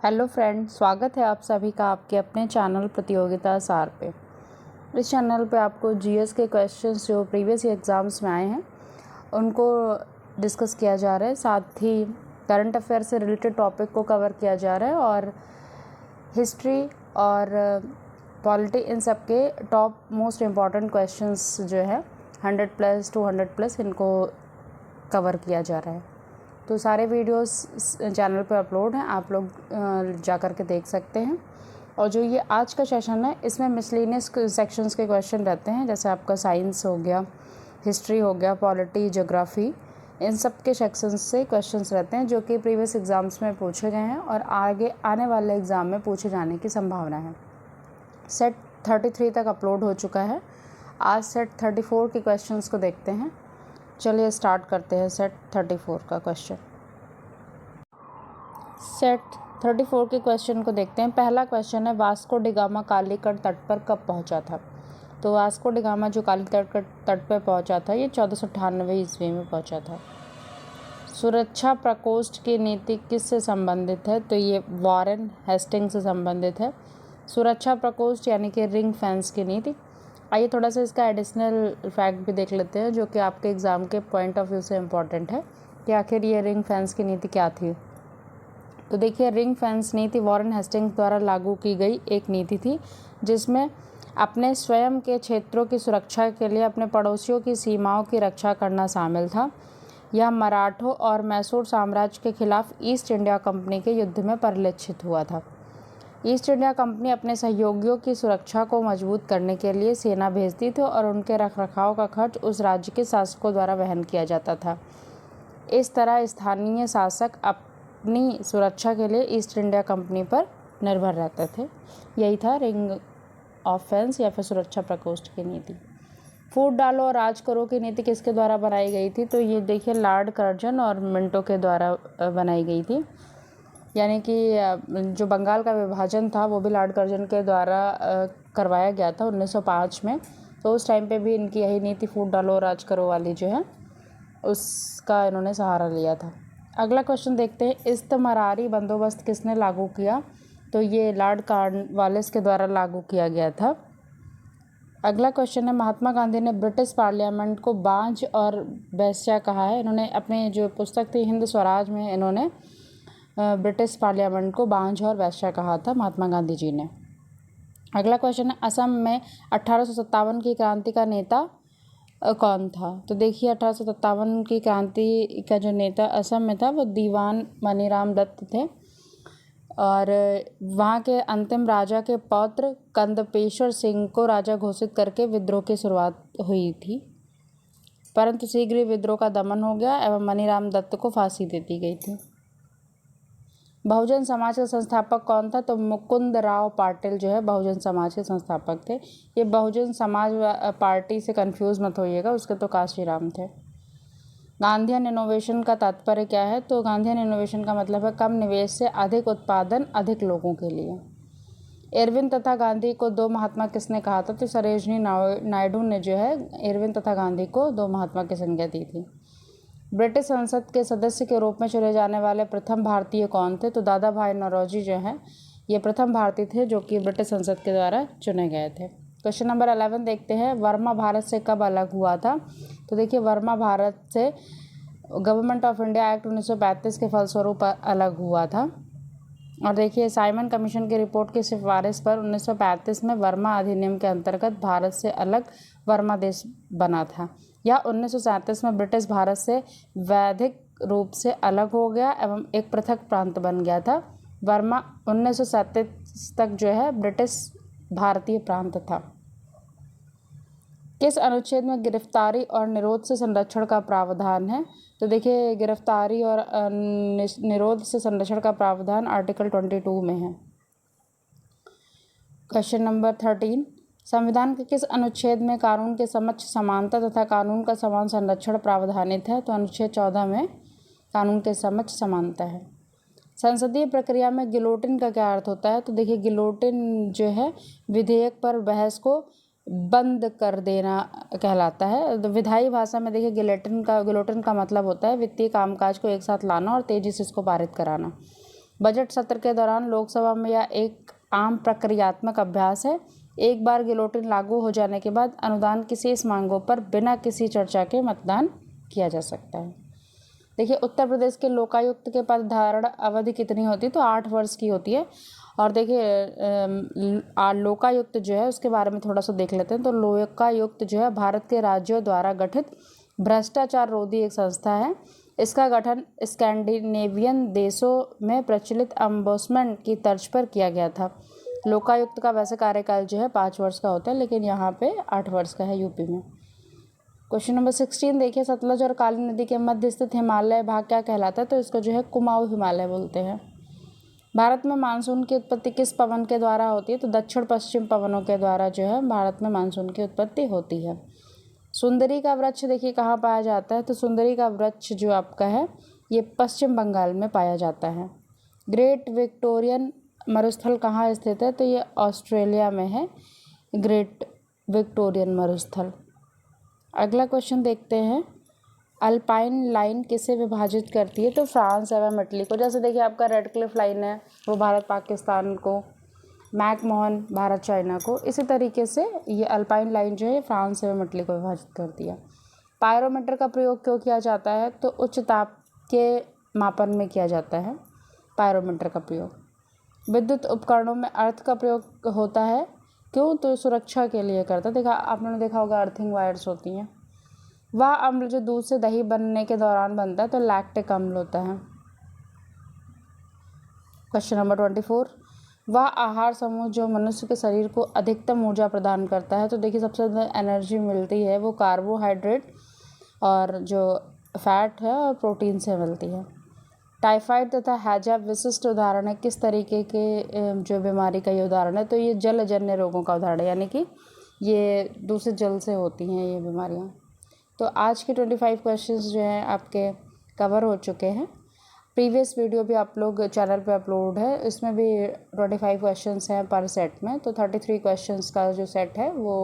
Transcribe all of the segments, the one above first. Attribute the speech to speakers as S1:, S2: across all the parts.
S1: Hello friend, स्वागत है आप सभी का आपके अपने चैनल प्रतियोगिता सार पे। इस चैनल पे आपको जीएस के क्वेश्चंस जो प्रीवियस एग्ज़ाम्स में आए हैं उनको डिस्कस किया जा रहा है। साथ ही करंट अफेयर से रिलेटेड टॉपिक को कवर किया जा रहा है और हिस्ट्री और पॉलिटी इन सब के टॉप मोस्ट इम्पॉर्टेंट क्वेश्चंस जो है 100+ 200+ इनको कवर किया जा रहा है। तो सारे वीडियोस चैनल पर अपलोड हैं, आप लोग जा कर के देख सकते हैं। और जो ये आज का सेशन है इसमें मिसलेनियस सेक्शंस के क्वेश्चन रहते हैं, जैसे आपका साइंस हो गया, हिस्ट्री हो गया, पॉलिटी, ज्योग्राफी, इन सब के सेक्शंस से क्वेश्चंस रहते हैं जो कि प्रीवियस एग्ज़ाम्स में पूछे गए हैं और आगे आने वाले एग्ज़ाम में पूछे जाने की संभावना है। सेट 33 तक अपलोड हो चुका है। आज सेट 34 के क्वेश्चंस को देखते हैं। चलिए स्टार्ट करते हैं सेट 34 का क्वेश्चन। सेट 34 के क्वेश्चन को देखते हैं। पहला क्वेश्चन है, वास्को डी गामा कालीकट तट पर कब पहुंचा था? तो वास्को डी गामा जो कालीकट तट पर पहुंचा था ये 1498 ईस्वी में पहुंचा था। सुरक्षा प्रकोष्ठ की नीति किससे संबंधित है? तो ये वॉरेन हेस्टिंग से संबंधित है। सुरक्षा प्रकोष्ठ यानी कि रिंग फेंस की नीति। आइए थोड़ा सा इसका एडिशनल फैक्ट भी देख लेते हैं जो कि आपके एग्ज़ाम के पॉइंट ऑफ व्यू से इम्पॉर्टेंट है कि आखिर ये रिंग फेंस की नीति क्या थी। तो देखिए, रिंग फेंस नीति वॉरेन हेस्टिंग्स द्वारा लागू की गई एक नीति थी जिसमें अपने स्वयं के क्षेत्रों की सुरक्षा के लिए अपने पड़ोसियों की सीमाओं की रक्षा करना शामिल था। यह मराठों और मैसूर साम्राज्य के खिलाफ ईस्ट इंडिया कंपनी के युद्ध में परिलक्षित हुआ था। ईस्ट इंडिया कंपनी अपने सहयोगियों की सुरक्षा को मजबूत करने के लिए सेना भेजती थी और उनके रखरखाव का खर्च उस राज्य के शासकों द्वारा वहन किया जाता था। इस तरह स्थानीय शासक अपनी सुरक्षा के लिए ईस्ट इंडिया कंपनी पर निर्भर रहते थे। यही था रिंग ऑफ फेंस या फिर सुरक्षा प्रकोष्ठ की नीति। फूट डालो और राज करो की नीति किसके द्वारा बनाई गई थी? तो ये देखिए, लॉर्ड कर्जन और मिंटो के द्वारा बनाई गई थी। यानी कि जो बंगाल का विभाजन था वो भी लॉर्ड कर्जन के द्वारा करवाया गया था 1905 में। तो उस टाइम पे भी इनकी यही नीति फूट डालो राज करो वाली जो है उसका इन्होंने सहारा लिया था। अगला क्वेश्चन देखते हैं, इस्तमरारी बंदोबस्त किसने लागू किया? तो ये लॉर्ड कॉर्नवालिस के द्वारा लागू किया गया था। अगला क्वेश्चन है, महात्मा गांधी ने ब्रिटिश पार्लियामेंट को बांझ और वेश्या कहा है। इन्होंने अपनी जो पुस्तक थी हिंद स्वराज में इन्होंने ब्रिटिश पार्लियामेंट को बांझ और वेश्या कहा था महात्मा गांधी जी ने। अगला क्वेश्चन है, असम में 1857 की क्रांति का नेता कौन था? तो देखिए, 1857 की क्रांति का जो नेता असम में था वो दीवान मनीराम दत्त थे और वहाँ के अंतिम राजा के पौत्र कंदपेश्वर सिंह को राजा घोषित करके विद्रोह की शुरुआत हुई थी, परंतु शीघ्र ही विद्रोह का दमन हो गया एवं मनीराम दत्त को फांसी दे दी गई थी। बहुजन समाज का संस्थापक कौन था? तो मुकुंद राव पाटिल जो है बहुजन समाज के संस्थापक थे। ये बहुजन समाज पार्टी से कंफ्यूज मत होइएगा, उसके तो काशीराम थे। गांधीयन इनोवेशन का तात्पर्य क्या है? तो गांधीयन इनोवेशन का मतलब है कम निवेश से अधिक उत्पादन अधिक लोगों के लिए। इरविन तथा गांधी को दो महात्मा किसने कहा था? तो सरोजिनी नायडू ने जो है इरविन तथा गांधी को दो महात्मा की संज्ञा दी थी। ब्रिटिश संसद के सदस्य के रूप में चुने जाने वाले प्रथम भारतीय कौन थे? तो दादा भाई नौरोजी जो हैं ये प्रथम भारतीय थे जो कि ब्रिटिश संसद के द्वारा चुने गए थे। क्वेश्चन नंबर 11 देखते हैं, वर्मा भारत से कब अलग हुआ था? तो देखिए, वर्मा भारत से गवर्नमेंट ऑफ इंडिया एक्ट 1935 के फलस्वरूप अलग हुआ था। और देखिए, साइमन कमीशन की रिपोर्ट की सिफारिश पर 1935 में वर्मा अधिनियम के अंतर्गत भारत से अलग वर्मा देश बना था। यह 1937 में ब्रिटिश भारत से वैधिक रूप से अलग हो गया एवं एक पृथक प्रांत बन गया था। वर्मा 1937 तक जो है ब्रिटिश भारतीय प्रांत था। किस अनुच्छेद में गिरफ्तारी और निरोध से संरक्षण का प्रावधान है? तो देखिए, गिरफ्तारी और निरोध से संरक्षण का प्रावधान आर्टिकल 22 में है। क्वेश्चन नंबर 13, संविधान के किस अनुच्छेद में कानून के समक्ष समानता तथा कानून का समान संरक्षण प्रावधानित है? तो अनुच्छेद 14 में कानून के समक्ष समानता है। संसदीय प्रक्रिया में गिलोटिन का क्या अर्थ होता है? तो देखिए, गिलोटिन जो है विधेयक पर बहस को बंद कर देना कहलाता है। तो विधायी भाषा में देखिए, गिलोटिन का मतलब होता है वित्तीय कामकाज को एक साथ लाना और तेजी से इसको पारित कराना। बजट सत्र के दौरान लोकसभा में यह एक आम प्रक्रियात्मक अभ्यास है। एक बार गिलोटिन लागू हो जाने के बाद अनुदान की शेष मांगों पर बिना किसी चर्चा के मतदान किया जा सकता है। देखिए, उत्तर प्रदेश के लोकायुक्त के पद धारण अवधि कितनी होती है? तो 8 वर्ष की होती है। और देखिए, लोकायुक्त जो है उसके बारे में थोड़ा सा देख लेते हैं। तो लोकायुक्त जो है भारत के राज्यों द्वारा गठित भ्रष्टाचार रोधी एक संस्था है। इसका गठन स्कैंडिनेवियन देशों में प्रचलित अम्बुड्समैन की तर्ज पर किया गया था। लोकायुक्त का वैसे कार्यकाल जो है 5 वर्ष का होता है, लेकिन यहाँ पे 8 वर्ष का है यूपी में। क्वेश्चन नंबर 16 देखिए, सतलज और काली नदी के मध्य स्थित हिमालय भाग क्या कहलाता है? तो इसको जो है कुमाऊं हिमालय बोलते हैं। भारत में मानसून की उत्पत्ति किस पवन के द्वारा होती है? तो दक्षिण पश्चिम पवनों के द्वारा जो है भारत में मानसून की उत्पत्ति होती है। सुंदरी का वृक्ष देखिए कहाँ पाया जाता है? तो सुंदरी का वृक्ष जो आपका है ये पश्चिम बंगाल में पाया जाता है। ग्रेट विक्टोरियन मरुस्थल कहाँ स्थित है? तो ये ऑस्ट्रेलिया में है, ग्रेट विक्टोरियन मरुस्थल। अगला क्वेश्चन देखते हैं, अल्पाइन लाइन किसे विभाजित करती है? तो फ्रांस एवं इटली को। जैसे देखिए आपका रेड क्लिफ लाइन है वो भारत पाकिस्तान को, मैकमोहन भारत चाइना को, इसी तरीके से ये अल्पाइन लाइन जो है फ्रांस एवं इटली को विभाजित करती है। पायरोमीटर का प्रयोग क्यों किया जाता है? तो उच्च ताप के मापन में किया जाता है पायरोमीटर का प्रयोग। विद्युत उपकरणों में अर्थ का प्रयोग होता है, क्यों? तो सुरक्षा के लिए करता है। आपने देखा होगा अर्थिंग वायर्स होती हैं। वह अम्ल जो दूध से दही बनने के दौरान बनता है तो लैक्टिक अम्ल होता है। क्वेश्चन नंबर 24, वह आहार समूह जो मनुष्य के शरीर को अधिकतम ऊर्जा प्रदान करता है? तो देखिए सबसे ज़्यादा एनर्जी मिलती है वो कार्बोहाइड्रेट और जो फैट है और प्रोटीन से मिलती है। टाइफाइड तथा हैजा विशिष्ट उदाहरण है किस तरीके के जो बीमारी का ये उदाहरण है? तो ये जलजन्य रोगों का उदाहरण है, यानी कि ये दूषित जल से होती हैं ये बीमारियाँ। तो आज के 25 क्वेश्चंस जो हैं आपके कवर हो चुके हैं। प्रीवियस वीडियो भी आप लोग चैनल पे अपलोड है, इसमें भी 25 क्वेश्चंस हैं पर सेट में। तो 33 क्वेश्चंस का जो सेट है वो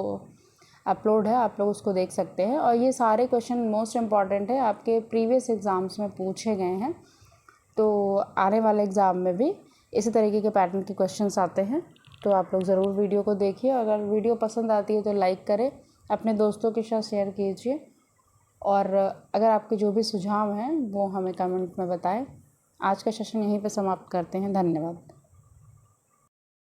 S1: अपलोड है, आप लोग उसको देख सकते हैं। और ये सारे क्वेश्चन मोस्ट इम्पॉर्टेंट है, आपके प्रीवियस एग्ज़ाम्स में पूछे गए हैं। तो आने वाले एग्ज़ाम में भी इसी तरीके के पैटर्न के क्वेश्चंस आते हैं। तो आप लोग ज़रूर वीडियो को देखिए। अगर वीडियो पसंद आती है तो लाइक करें, अपने दोस्तों के साथ शेयर कीजिए, और अगर आपके जो भी सुझाव हैं वो हमें कमेंट में बताएं। आज का सेशन यहीं पर समाप्त करते हैं। धन्यवाद।